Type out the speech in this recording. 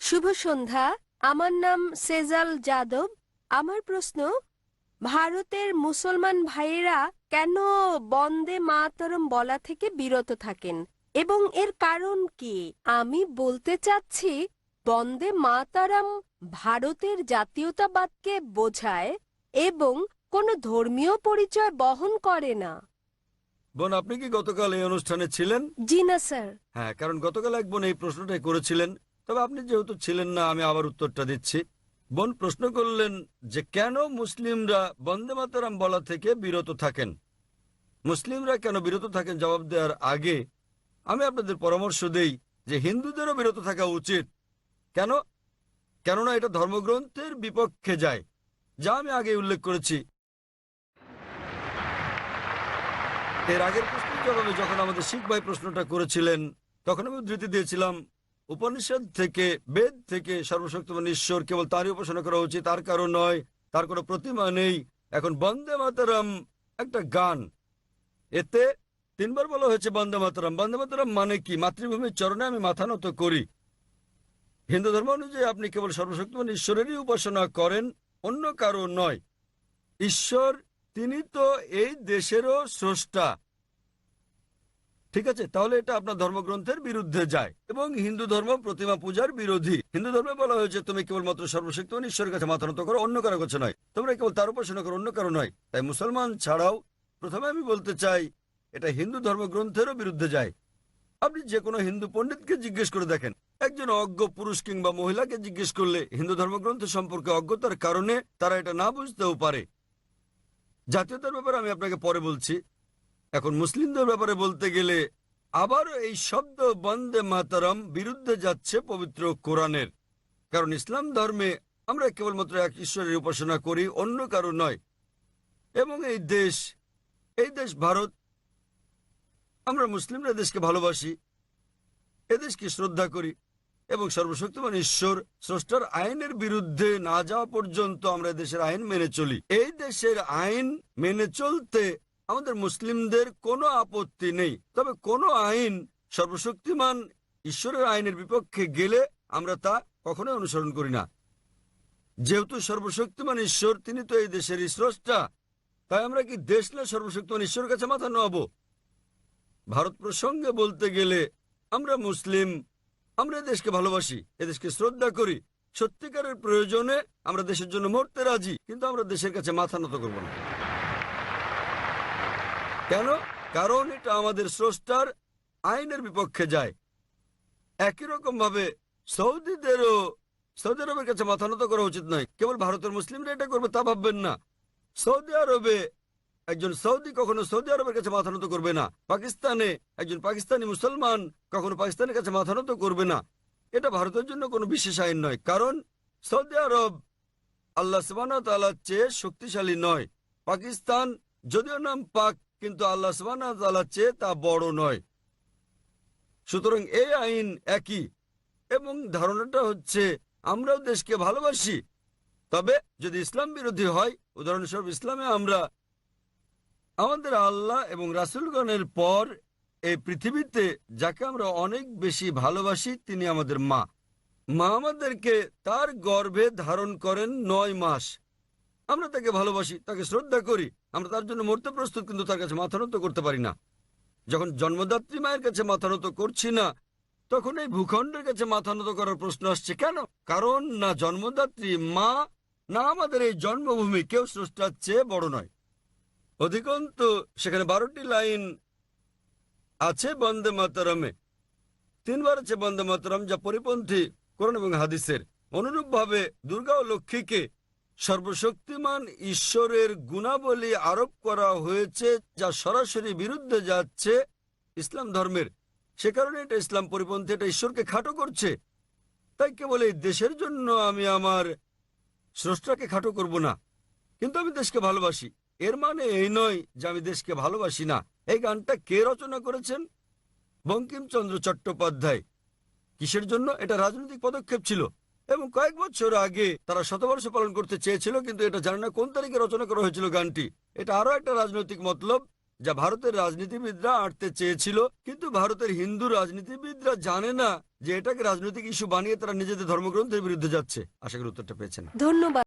শুভ সন্ধ্যা। আমার নাম সেজাল যাদব। আমার প্রশ্ন, ভারতের মুসলমান ভাইয়েরা কেন বন্দে মাতরম বলা থেকে বিরত থাকেন এবং এর কারণ কি? আমি বলতে চাচ্ছি, বন্দে মাতরম ভারতের জাতীয়তাবাদকে বোঝায় এবং কোনো ধর্মীয় পরিচয় বহন করে না। বোন, আপনি কি গতকাল এই অনুষ্ঠানে ছিলেন? জি না স্যার। হ্যাঁ, কারণ গতকাল এক বোন এই প্রশ্নটাই করেছিলেন। তবে আপনি যেহেতু ছিলেন না, আমি আবার উত্তরটা দিচ্ছি। বোন প্রশ্ন করলেন যে কেন মুসলিমরা বন্দে মাতরম বলা থেকে বিরত থাকেন। মুসলিমরা কেন বিরত থাকেন জবাব দেওয়ার আগে আমি আপনাদের পরামর্শ দেই যে হিন্দুদেরও বিরত থাকা উচিত। কেন? কেননা এটা ধর্মগ্রন্থের বিপক্ষে যায়, যা আমি আগে উল্লেখ করেছি। এর আগের প্রশ্নের জবাবে যখন আমাদের শিখ ভাই প্রশ্নটা করেছিলেন, তখন আমি উদ্ধৃতি দিয়েছিলাম উপনিষদ থেকে, বেদ থেকে, সর্বশক্তিমান ঈশ্বর কেবল তারই উপাসনা করা উচিত, তার কারো নয়, তার কোনো প্রতিমা নেই। এখন বন্দে মাতরম একটা গান, এতে 3বার বলা হয়েছে বন্দে মাতরম। বন্দে মাতরম মানে কি? মাতৃভূমির চরণে আমি মাথা নত করি। হিন্দু ধর্ম অনুযায়ী আপনি কেবল সর্বশক্তিমান ঈশ্বরেরই উপাসনা করেন, অন্য কারো নয়। ঈশ্বর, তিনি তো এই দেশেরও স্রষ্টা। ঠিক আছে, তাহলে এটা আপনার ধর্মগ্রন্থের বিরুদ্ধে যায় এবং হিন্দু ধর্ম প্রতিমা পূজার বিরোধী। হিন্দু ধর্মে বলা হয়েছে তুমি কেবলমাত্র সর্বশক্তিমান ঈশ্বরের কাছে মাথা নত করো, অন্য কারো কাছে নয়। তোমরা কেবল তার উপাসনা করো, অন্য কারো নয়। তাই মুসলমান ছাড়াও প্রথমে আমি বলতে চাই এটা হিন্দু ধর্মগ্রন্থেরও বিরুদ্ধে যায়। আপনি যে কোনো হিন্দু পণ্ডিতকে জিজ্ঞেস করে দেখেন, একজন অজ্ঞ পুরুষ কিংবা মহিলাকে জিজ্ঞেস করলে হিন্দু ধর্মগ্রন্থ সম্পর্কে অজ্ঞতার কারণে তারা এটা না বুঝতেও পারে। জাতীয়তার ব্যাপারে আমি আপনাকে পরে বলছি। এখন মুসলিমদের ব্যাপারে বলতে গেলে আবারও এই শব্দ বন্দে মাতরম বিরুদ্ধে যাচ্ছে পবিত্র কোরআনের। কারণ ইসলাম ধর্মে আমরা কেবলমাত্র এক ঈশ্বরের উপাসনা করি, অন্য কারো নয়। এবং এই দেশ ভারত, আমরা মুসলিমরা দেশকে ভালোবাসি, এদেশকে শ্রদ্ধা করি এবং সর্বশক্তিমান ঈশ্বর স্রষ্টার আইনের বিরুদ্ধে না যাওয়া পর্যন্ত আমরা দেশের আইন মেনে চলি। এই দেশের আইন মেনে চলতে আমাদের মুসলিমদের কোনো আপত্তি নেই। তবে কোনো আইন সর্বশক্তিমান ঈশ্বরের আইনের বিপক্ষে গেলে আমরা তা কখনোই অনুসরণ করি না। যেহেতু সর্বশক্তিমান ঈশ্বর, তিনি তো এই দেশেরই স্রষ্টা, তাই আমরা কি দেশ না সর্বশক্তিমান ঈশ্বরের কাছে মাথা নোয়াবো? ভারত প্রসঙ্গে বলতে গেলে আমরা মুসলিম, আমরা দেশকে ভালোবাসি, এদেশকে শ্রদ্ধা করি। সত্যিকারের প্রয়োজনে আমরা দেশের জন্য মরতে রাজি, কিন্তু আমরা দেশের কাছে মাথা নত করব না। কেন? কারণ এটা আমাদের স্রষ্টার আইনের বিপক্ষে যায়। একই রকম ভাবে সৌদি আরবের কাছে মাথা নত করা উচিত নয়। কেবল ভারতের মুসলিমরা এটা করবে তা ভাববেন না। সৌদি আরবে একজন সৌদি কখনো সৌদি আরবের কাছে মাথা নত করবে না। পাকিস্তানে একজন পাকিস্তানি মুসলমান কখনো পাকিস্তানের কাছে মাথা নত করবে না। এটা ভারতের জন্য কোনো বিশেষ আইন নয়, কারণ সৌদি আরব আল্লাহ সুবহানাহু ওয়া তাআলার চেয়ে শক্তিশালী নয়। পাকিস্তান যদিও নাম পাক, কিন্তু আল্লাহ সুবহানাহু ওয়া তাআলার চেয়ে তা বড় নয়। সুতরাং এই আইন একই, এবং ধারণাটা হচ্ছে আমরাও দেশকে ভালোবাসি। তবে যদি ইসলাম বিরোধী হয়, উদাহরণস্বরূপ ইসলামে আমরা আমাদের আল্লাহ এবং রাসূলগণের পর এই পৃথিবীতে যাকে আমরা অনেক বেশি ভালোবাসি, তিনি আমাদের মা। মা আমাদেরকে তার গর্ভে ধারণ করেন 9 মাস। আমরা তাকে ভালোবাসি, তাকে শ্রদ্ধা করি, আমরা তার জন্য মরতে প্রস্তুত, কিন্তু তার কাছে মাথা নত করতে পারি না। যখন জন্মদাত্রী মায়ের কাছে মাথা নত করছি না, তখন এই ভূখণ্ডের কাছে মাথা নত করার প্রশ্ন আসছে কেন? কারণ না জন্মদাত্রী মা, না আমাদের এই জন্মভূমি কেউ স্রষ্টার চেয়ে বড় নয়। অধিকন্তু সেখানে 12টি লাইন আছে বন্দে মাতরমে। 3বার আছে বন্দে মাতরম, যা পরিপন্থী কোরআন এবং হাদিসের। অনুরূপভাবে দুর্গা ও লক্ষ্মীকে সর্বশক্তিমান ঈশ্বরের গুণাবলী আরোপ করা হয়েছে, যা সরাসরি বিরুদ্ধে যাচ্ছে ইসলাম ধর্মের। সে কারণে এটা ইসলাম পরিপন্থী, এটা ঈশ্বরকে খাটো করছে। তাই কেবল এই দেশের জন্য আমি আমার স্রষ্টাকে খাটো করব না, কিন্তু আমি দেশকে ভালোবাসি। এর মানে এই নয় যে আমি দেশকে ভালোবাসি না। এই গানটা কে রচনা করেছেন? বঙ্কিমচন্দ্র চট্টোপাধ্যায়। কিসের জন্য? এটা রাজনৈতিক পদক্ষেপ ছিল, এবং কয়েক বছর আগে তারা শতবর্ষ পালন করতে চেয়েছিল, কিন্তু এটা জানে না কোন তারিখে রচনা করা হয়েছিল গানটি। এটা আরো একটা রাজনৈতিক মতলব, যা ভারতের রাজনীতিবিদরা আঁটতে চেয়েছিল, কিন্তু ভারতের হিন্দু রাজনীতিবিদরা জানে না যে এটাকে রাজনৈতিক ইস্যু বানিয়ে তারা নিজেদের ধর্মগ্রন্থের বিরুদ্ধে যাচ্ছে। আশা করি উত্তরটা পেয়েছেন। ধন্যবাদ।